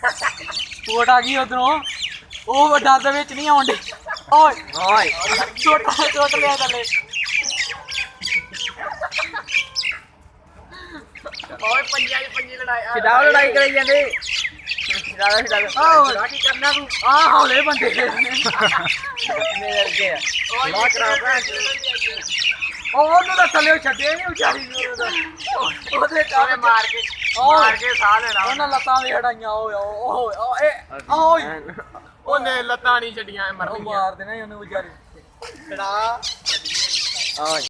support ਆ ਗਈ ਉਧਰੋਂ ਉਹ ਵੱਡਾ ਦੇ ਵਿੱਚ ਨਹੀਂ ਆਉਂਦੀ ਓਏ ਓਏ ਛੋਟਾ ਲਿਆ ਥੱਲੇ ਓਏ ਪੰਜੀ ਲੜਾਈ ਛਡਾਓ ਲੜਾਈ ਕਰੀ ਜਾਂਦੇ ਆਹ ਕੀ ਕਰਨਾ ਤੂੰ ਆਹ ਹੌਲੇ ਬੰਦੇ ਮੇਰੇ ਵਰਗੇ ਆ ਲਾ ਕਰਾ ਉਹਨੂੰ ਤਾਂ ਥੱਲੇ ਛੱਡਿਆ ਨਹੀਂ ਵਿਚਾਰੀ ਨੂੰ ਉਹਦੇ ਕਾਵੇ ਮਾਰ ਕੇ ਸਾਹ ਲੈਣਾ ਉਹਨਾਂ ਲੱਤਾਂ ਵੀ ਹਟਾਈਆਂ ਓਏ ਓਏ ਓਏ ਉਹਨੇ ਲੱਤਾਂ ਨਹੀਂ ਛੱਡੀਆਂ ਉਹ ਮਾਰ ਦੇਣਾ ਉਹਨੂੰ ਵਿਚਾਰੀ ਛੜਾ ਓਏ